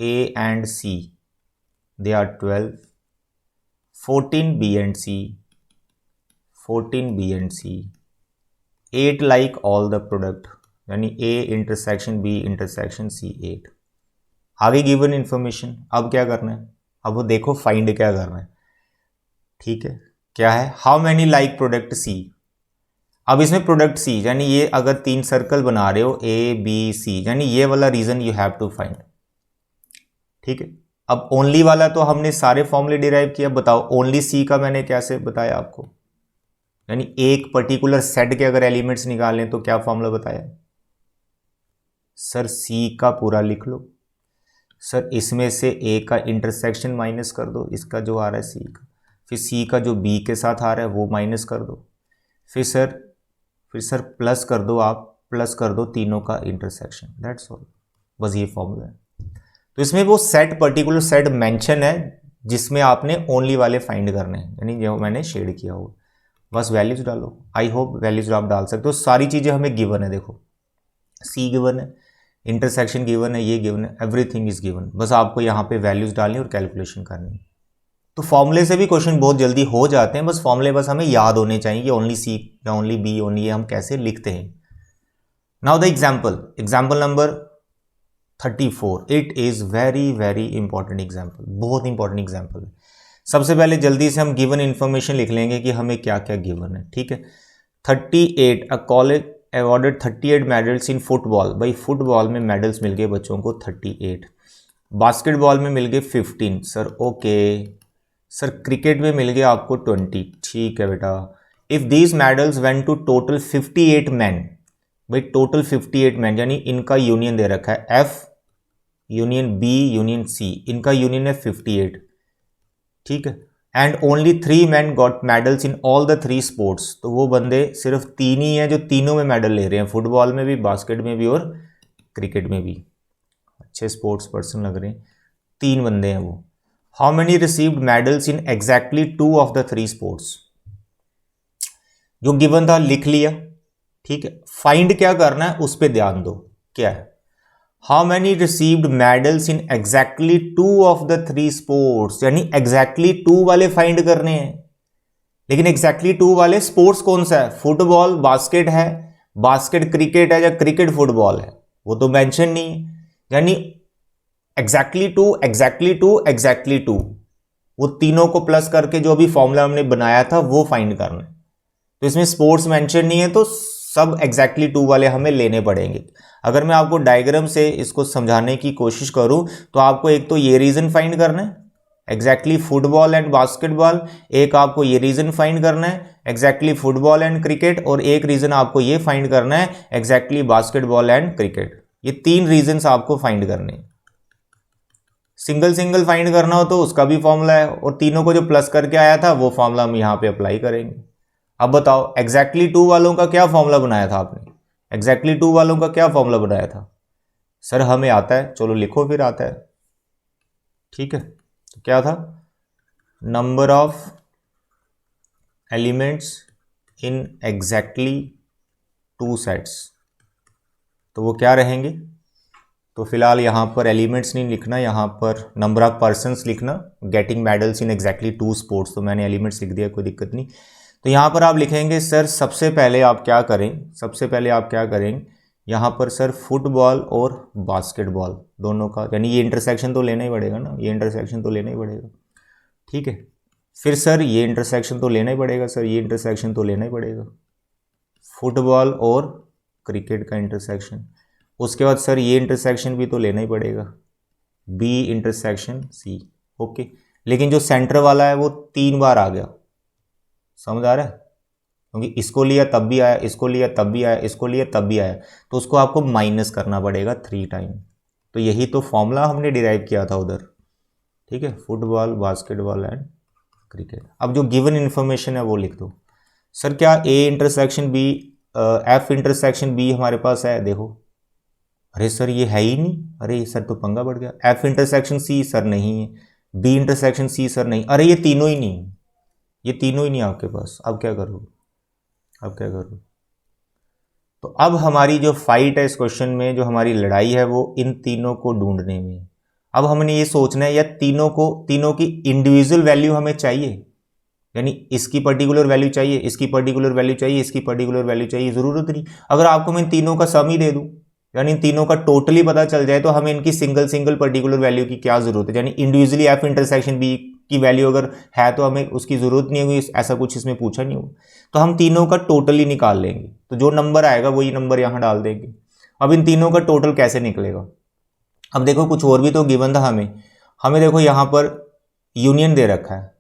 A: A and C, they are 12। 14 B and C, 14 B and C। 8 like all the product, यानी A intersection B intersection C 8। आगे given information, अब क्या करना है, अब वो देखो फाइंड क्या करना है, ठीक है। क्या है, how many like product C। अब इसमें प्रोडक्ट C, यानी ये अगर 3 सर्कल बना रहे हो A B C, यानी ये वाला region you have to find, ठीक है। अब ओनली वाला तो हमने सारे फॉर्मूले डिराइव किया, बताओ ओनली C का मैंने कैसे बताया आपको, यानी एक पर्टिकुलर सेट के अगर एलिमेंट्स निकालें तो क्या फॉर्मूला बताया सर, C का पूरा लिख लो। सर इसमें से A का इंटरसेक्शन माइनस कर दो, इसका जो आ रहा है C का, फिर C का जो B के साथ आ रहा है वो माइनस कर दो, फिर सर प्लस कर दो, आप प्लस कर दो तीनों का इंटरसेक्शन, दैट्स ऑल। बस ये फॉर्मूला है। तो इसमें वो सेट पर्टिकुलर सेट मेंशन है जिसमें आपने ओनली वाले फाइंड करने हैं, यानी जो मैंने शेड किया हुआ, बस वैल्यूज डालो। आई होप वैल्यूज आप डाल सकते हो। सारी चीज़ें हमें गिवन है, देखो सी गिवन है, इंटरसेक्शन गिवन है, ये गिवन है, एवरीथिंग इज गिवन। बस आपको यहाँ पे वैल्यूज डालनी और कैलकुलेशन करनी। तो फॉर्मूले से भी क्वेश्चन बहुत जल्दी हो जाते हैं, बस फॉर्मूले बस हमें याद होने चाहिए कि ओनली सी या ओनली बी, ओनली ये हम कैसे लिखते हैं। Now the example number 34, it is very very important example, बहुत इंपॉर्टेंट एग्जाम्पल है। सबसे पहले जल्दी से हम गिवन इन्फॉर्मेशन लिख लेंगे कि हमें क्या क्या गिवन है, ठीक है। 38, a college awarded 38 medals in football. भाई फुटबॉल में मेडल्स मिल गए बच्चों को 38, बास्केटबॉल में मिल गए 15 सर, ओके सर। क्रिकेट में मिल गया आपको 20, ठीक है बेटा। If these medals went to total 58 man, भाई टोटल 58 मैन, यानी इनका यूनियन दे रखा है F union B union C, इनका यूनियन है 58, ठीक है। And only 3 man got medals in all the 3 sports, तो वो बंदे सिर्फ 3 ही हैं जो तीनों में मेडल ले रहे हैं, फुटबॉल में भी, बास्केट में भी और क्रिकेट में भी। अच्छे स्पोर्ट्स पर्सन लग रहे हैं, 3 बंदे हैं वो। How many received medals in exactly 2 of the 3 sports. जो गिवन था लिख लिया, ठीक है। फाइंड क्या करना है उस पर ध्यान दो, क्या है। How many received medals in exactly 2 of the 3 sports, यानी एग्जैक्टली 2 वाले फाइंड करने हैं। लेकिन एग्जैक्टली 2 वाले स्पोर्ट्स कौन सा है, फुटबॉल बास्केट है, बास्केट क्रिकेट है, या क्रिकेट फुटबॉल है, वो तो मेंशन नहीं है। यानी एग्जैक्टली 2 एग्जैक्टली 2 एग्जैक्टली 2, वो तीनों को प्लस करके जो अभी फॉर्मूला हमने बनाया था वो फाइंड करना है। तो इसमें स्पोर्ट्स मेंशन नहीं है, तो सब एग्जैक्टली 2 वाले हमें लेने पड़ेंगे। अगर मैं आपको डायग्राम से इसको समझाने की कोशिश करूं तो आपको एक तो ये रीजन फाइंड करना है एग्जैक्टली फुटबॉल एंड बास्केटबॉल, एक आपको ये रीजन फाइंड करना है एग्जैक्टली फुटबॉल एंड क्रिकेट, और एक रीजन आपको ये फाइंड करना है एग्जैक्टली बास्केटबॉल एंड क्रिकेट। ये 3 रीजन आपको फाइंड करने हैं। सिंगल सिंगल फाइंड करना हो तो उसका भी फॉर्मूला है, और तीनों को जो प्लस करके आया था वो फॉर्मूला हम यहाँ पे अप्लाई करेंगे। अब बताओ एग्जैक्टली 2 वालों का क्या फॉर्मूला बनाया था आपने, एग्जैक्टली 2 वालों का क्या फॉर्मूला बनाया था। सर हमें आता है, चलो लिखो फिर आता है, ठीक है। तो क्या था, number of elements in exactly 2 sets, तो वो क्या रहेंगे। तो फिलहाल यहाँ पर एलिमेंट्स नहीं लिखना, यहाँ पर नंबर ऑफ पर्सन्स लिखना, getting medals in exactly 2 sports, तो मैंने एलिमेंट्स लिख दिया, कोई दिक्कत नहीं। तो यहाँ पर आप लिखेंगे सर सबसे पहले आप क्या करें, सबसे पहले आप क्या करें यहाँ पर सर फुटबॉल और बास्केटबॉल दोनों का, यानी ये इंटरसेक्शन तो लेना ही पड़ेगा ना, ये इंटरसेक्शन तो लेना ही पड़ेगा, ठीक है। फिर सर ये इंटरसेक्शन तो लेना ही पड़ेगा, सर ये इंटरसेक्शन तो लेना ही पड़ेगा, फुटबॉल और क्रिकेट का इंटरसेक्शन। उसके बाद सर ये इंटरसेक्शन भी तो लेना ही पड़ेगा, बी इंटरसेक्शन सी, ओके। लेकिन जो सेंटर वाला है वो 3 बार आ गया, समझ आ रहा है, क्योंकि इसको लिया तब भी आया, इसको लिया तब भी आया, इसको लिया तब भी आया, तो उसको आपको माइनस करना पड़ेगा 3 टाइम। तो यही तो फॉर्मूला हमने डिराइव किया था उधर, ठीक है, फुटबॉल बास्केटबॉल एंड क्रिकेट। अब जो गिवन इन्फॉर्मेशन है वो लिख दो। सर क्या A intersection B, F intersection B हमारे पास है, देखो, अरे सर ये है ही नहीं, अरे सर तो पंगा बढ़ गया। एफ इंटरसेक्शन सी सर नहीं है, बी इंटरसेक्शन सी सर नहीं, अरे ये तीनों ही नहीं, ये तीनों ही नहीं आपके पास। अब क्या करो, अब क्या करो। तो अब हमारी जो फाइट है इस क्वेश्चन में, जो हमारी लड़ाई है वो इन तीनों को ढूंढने में। अब हमने ये सोचना है या तीनों की इंडिविजुअल वैल्यू हमें चाहिए, यानी इसकी पर्टिकुलर वैल्यू चाहिए, इसकी पर्टिकुलर वैल्यू चाहिए, इसकी पर्टिकुलर वैल्यू चाहिए, जरूरत नहीं। अगर आपको मैं तीनों का सम ही दे दूं, यानी इन तीनों का टोटली पता चल जाए, तो हमें इनकी सिंगल सिंगल पर्टिकुलर वैल्यू की क्या जरूरत है। यानी इंडिविजुअली एफ इंटरसेक्शन बी की वैल्यू अगर है तो हमें उसकी जरूरत नहीं होगी, ऐसा कुछ इसमें पूछा नहीं होगा। तो हम तीनों का टोटली निकाल लेंगे, तो जो नंबर आएगा वही नंबर यहां डाल देंगे। अब इन तीनों का टोटल कैसे निकलेगा। अब देखो कुछ और भी तो गिवन था हमें देखो यहां पर यूनियन दे रखा है।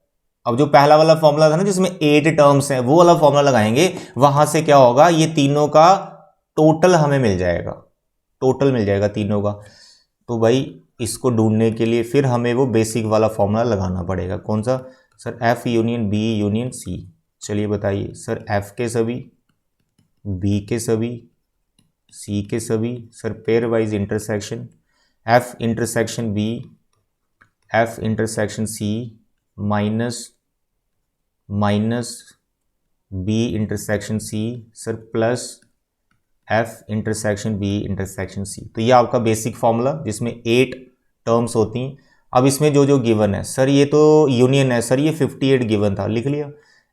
A: अब जो पहला वाला फॉर्मूला था ना जिसमें 8 टर्म्स हैं, वो वाला फॉर्मूला लगाएंगे, वहां से क्या होगा, ये तीनों का टोटल हमें मिल जाएगा, टोटल मिल जाएगा तीनों का। तो भाई इसको ढूंढने के लिए फिर हमें वो बेसिक वाला फॉर्मूला लगाना पड़ेगा। कौन सा, sir F union B union C. चलिए बताइए सर, एफ के सभी, बी के सभी, सी के सभी, sir pairwise intersection, F intersection B, F intersection C, minus B intersection C sir plus F intersection B intersection C. तो ये आपका बेसिक फॉर्मूला जिसमें 8 टर्म्स होती हैं। अब इसमें जो जो गिवन है सर, ये तो यूनियन है सर, ये 58 गिवन था, लिख लिया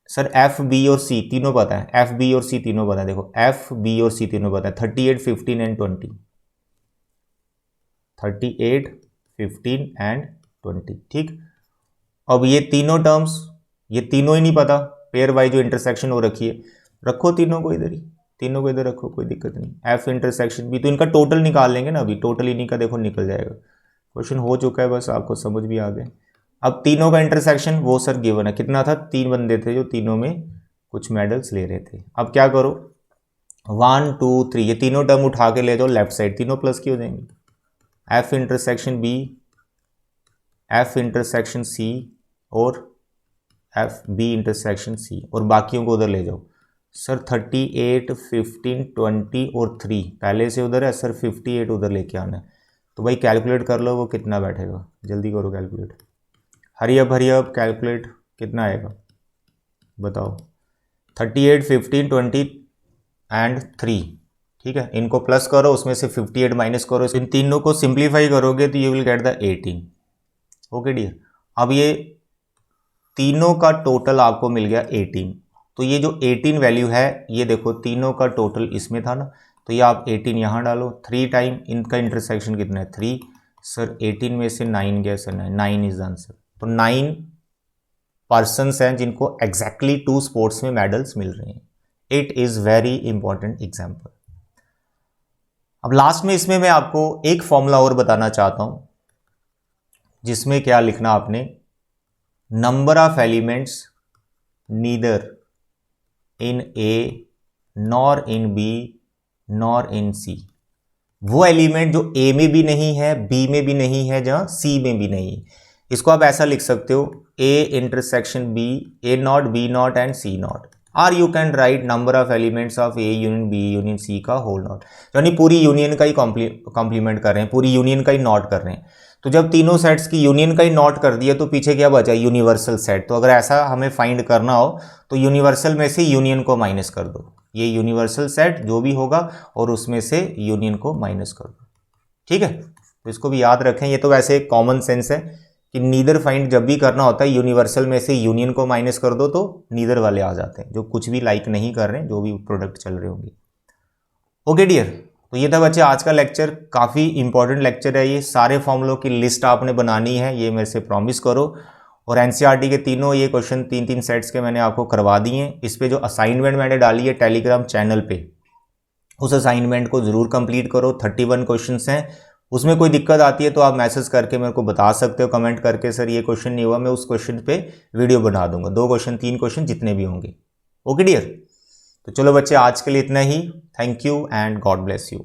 A: सर। एफ बी और सी तीनों पता है, एफ बी और सी तीनों पता है, देखो एफ बी और सी तीनों पता है, 38 15 एंड 20, 38 15 एंड 20, ठीक। अब ये तीनों टर्म्स, ये तीनों ही नहीं पता, पेयर वाइज जो इंटरसेक्शन हो रखी है, रखो तीनों को इधर ही, तीनों को इधर रखो, कोई दिक्कत नहीं। एफ इंटरसेक्शन बी, तो इनका टोटल निकाल लेंगे ना, अभी टोटल इन्हीं का देखो निकल जाएगा। क्वेश्चन हो चुका है, बस आपको समझ भी आ गए। अब तीनों का इंटरसेक्शन वो सर गिवन है, कितना था, 3 बंदे थे जो तीनों में कुछ मेडल्स ले रहे थे। अब क्या करो, 1 2 3 ये तीनों टर्म उठा के ले जाओ लेफ्ट साइड, तीनों प्लस की हो जाएंगी। F intersection B, F intersection C और एफ बी इंटरसेक्शन सी, और बाकियों को उधर ले जाओ सर। 38 15 20 और 3 पहले से उधर है सर, 58 उधर लेके आना है। तो भाई कैलकुलेट कर लो वो कितना बैठेगा, जल्दी करो कैलकुलेट, हरी अप कैलकुलेट, कितना आएगा बताओ। 38 15 20 एंड 3, ठीक है, इनको प्लस करो, उसमें से 58 माइनस करो, इन तीनों को सिंप्लीफाई करोगे तो you will get the 18। Okay dear, अब ये तीनों का टोटल आपको मिल गया 18। तो ये जो 18 वैल्यू है, ये देखो तीनों का टोटल इसमें था ना, तो ये आप 18 यहाँ डालो, 3 टाइम इनका इंटरसेक्शन कितना है 3 सर, 18 में से 9 गया सर, 9 इज आंसर। तो 9 पर्सन्स हैं जिनको एग्जैक्टली 2 स्पोर्ट्स में मेडल्स मिल रहे हैं। It is very important example. अब लास्ट में इसमें मैं आपको एक फॉर्मूला और बताना चाहता हूं, जिसमें क्या लिखना आपने, number of elements neither in A nor in B nor in C. वो एलिमेंट जो ए में भी नहीं है, बी में भी नहीं है, जहां सी में भी नहीं है। इसको आप ऐसा लिख सकते हो, A intersection B, A not B not and C not, और you can write number of elements of A union B union C का होल नॉट। यानी पूरी यूनियन का ही कॉम्प्लीमेंट कर रहे हैं, पूरी यूनियन का ही नॉट कर रहे हैं। तो जब तीनों सेट्स की यूनियन का ही नॉट कर दिया तो पीछे क्या बचा, यूनिवर्सल सेट। तो अगर ऐसा हमें फाइंड करना हो तो यूनिवर्सल में से यूनियन को माइनस कर दो, ये यूनिवर्सल सेट जो भी होगा और उसमें से यूनियन को माइनस कर दो, ठीक है। तो इसको भी याद रखें, ये तो वैसे एक कॉमन सेंस है कि नीदर फाइंड जब भी करना होता है यूनिवर्सल में से यूनियन को माइनस कर दो तो नीदर वाले आ जाते हैं, जो कुछ भी लाइक नहीं कर रहे हैं, जो भी प्रोडक्ट चल रहे होंगे। ओके डियर, तो ये था बच्चे आज का लेक्चर, काफ़ी इंपॉर्टेंट लेक्चर है ये। सारे फॉर्मूलों की लिस्ट आपने बनानी है, ये मेरे से प्रॉमिस करो। और एनसीईआरटी के तीनों ये क्वेश्चन 3-3 सेट्स के मैंने आपको करवा दिए हैं। इस पे जो असाइनमेंट मैंने डाली है टेलीग्राम चैनल पे, उस असाइनमेंट को ज़रूर कंप्लीट करो। 31 क्वेश्चंस हैं, उसमें कोई दिक्कत आती है तो आप मैसेज करके मेरे को बता सकते हो, कमेंट करके, सर ये क्वेश्चन नहीं हुआ, मैं उस क्वेश्चन पे वीडियो बना दूंगा, 2 क्वेश्चन 3 क्वेश्चन जितने भी होंगे। ओके डियर, तो चलो बच्चे आज के लिए इतना ही। Thank you and God bless you.